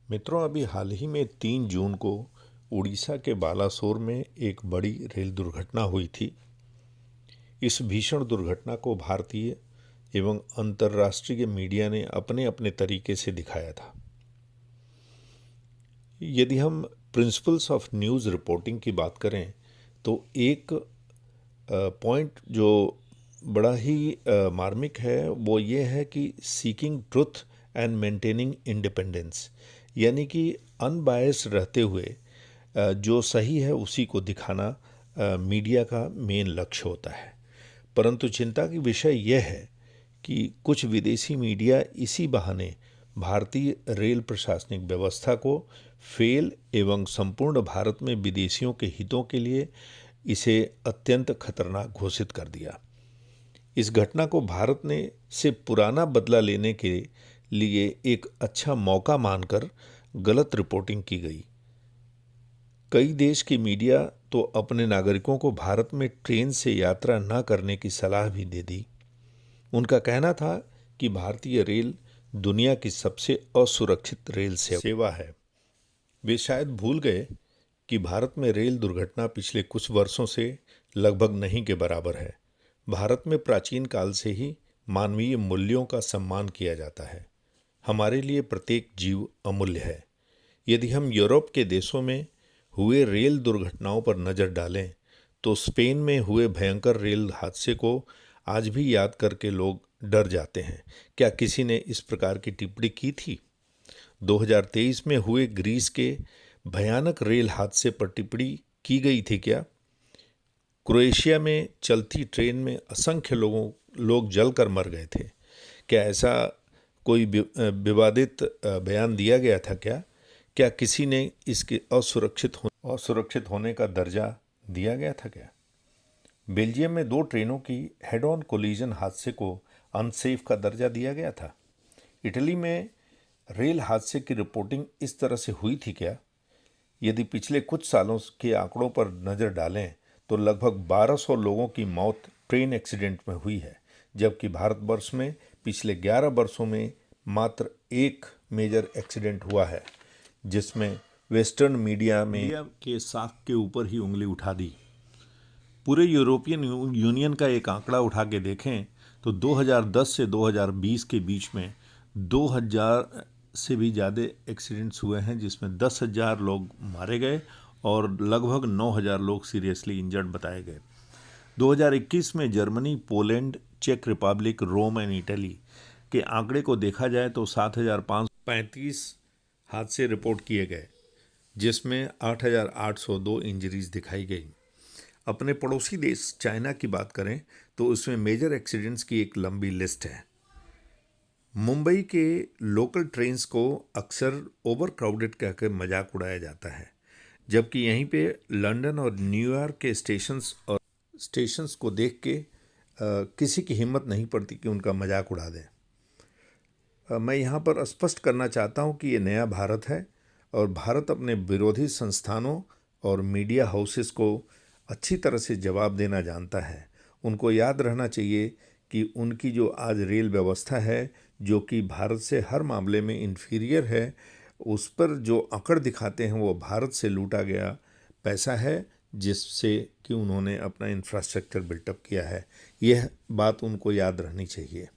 मित्रों, अभी हाल ही में 3 जून को उड़ीसा के बालासोर में एक बड़ी रेल दुर्घटना हुई थी। इस भीषण दुर्घटना को भारतीय एवं अंतर्राष्ट्रीय मीडिया ने अपने अपने तरीके से दिखाया था। यदि हम प्रिंसिपल्स ऑफ न्यूज़ रिपोर्टिंग की बात करें तो एक पॉइंट जो बड़ा ही मार्मिक है वो ये है कि seeking truth and maintaining independence, यानी कि अनबायस्ड रहते हुए जो सही है उसी को दिखाना मीडिया का मेन लक्ष्य होता है। परंतु चिंता की विषय यह है कि कुछ विदेशी मीडिया इसी बहाने भारतीय रेल प्रशासनिक व्यवस्था को फेल एवं संपूर्ण भारत में विदेशियों के हितों के लिए इसे अत्यंत खतरनाक घोषित कर दिया। इस घटना को भारत ने से पुराना बदला लेने के लिए एक अच्छा मौका मानकर गलत रिपोर्टिंग की गई। कई देश की मीडिया तो अपने नागरिकों को भारत में ट्रेन से यात्रा न करने की सलाह भी दे दी। उनका कहना था कि भारतीय रेल दुनिया की सबसे असुरक्षित रेल सेवा है। वे शायद भूल गए कि भारत में रेल दुर्घटना पिछले कुछ वर्षों से लगभग नहीं के बराबर है। भारत में प्राचीन काल से ही मानवीय मूल्यों का सम्मान किया जाता है। हमारे लिए प्रत्येक जीव अमूल्य है। यदि हम यूरोप के देशों में हुए रेल दुर्घटनाओं पर नज़र डालें तो स्पेन में हुए भयंकर रेल हादसे को आज भी याद करके लोग डर जाते हैं। क्या किसी ने इस प्रकार की टिप्पणी की थी? 2023 में हुए ग्रीस के भयानक रेल हादसे पर टिप्पणी की गई थी क्या? क्रोएशिया में चलती ट्रेन में असंख्य लोग जलकर मर गए थे। क्या ऐसा कोई विवादित बयान दिया गया था क्या? क्या किसी ने इसके असुरक्षित होने का दर्जा दिया गया था क्या? बेल्जियम में 2 ट्रेनों की हेड ऑन कोलिजन हादसे को अनसेफ का दर्जा दिया गया था। इटली में रेल हादसे की रिपोर्टिंग इस तरह से हुई थी क्या? यदि पिछले कुछ सालों के आंकड़ों पर नज़र डालें तो लगभग 1200 लोगों की मौत ट्रेन एक्सीडेंट में हुई है, जबकि भारतवर्ष में पिछले 11 वर्षों में मात्र एक मेजर एक्सीडेंट हुआ है, जिसमें वेस्टर्न मीडिया के साख के ऊपर ही उंगली उठा दी। पूरे यूरोपियन यूनियन का एक आंकड़ा उठा के देखें तो 2010 से 2020 के बीच में 2000 से भी ज़्यादा एक्सीडेंट्स हुए हैं, जिसमें 10,000 लोग मारे गए और लगभग 9,000 लोग सीरियसली इंजर्ड बताए गए। 2021 में जर्मनी, पोलैंड, चेक रिपब्लिक, रोम एंड इटली के आंकड़े को देखा जाए तो 7,535 हादसे रिपोर्ट किए गए, जिसमें 8,802 इंजरीज दिखाई गई। अपने पड़ोसी देश चाइना की बात करें तो उसमें मेजर एक्सीडेंट्स की एक लंबी लिस्ट है। मुंबई के लोकल ट्रेन्स को अक्सर ओवर क्राउडेड कहकर मजाक उड़ाया जाता है, जबकि यहीं पे लंदन और न्यूयॉर्क के स्टेशंस को देख के किसी की हिम्मत नहीं पड़ती कि उनका मजाक उड़ा दें। मैं यहाँ पर स्पष्ट करना चाहता हूँ कि ये नया भारत है और भारत अपने विरोधी संस्थानों और मीडिया हाउसेस को अच्छी तरह से जवाब देना जानता है। उनको याद रहना चाहिए कि उनकी जो आज रेल व्यवस्था है, जो कि भारत से हर मामले में इन्फीरियर है, उस पर जो अकड़ दिखाते हैं वो भारत से लूटा गया पैसा है, जिससे कि उन्होंने अपना इंफ्रास्ट्रक्चर बिल्टअप किया है। यह बात उनको याद रहनी चाहिए।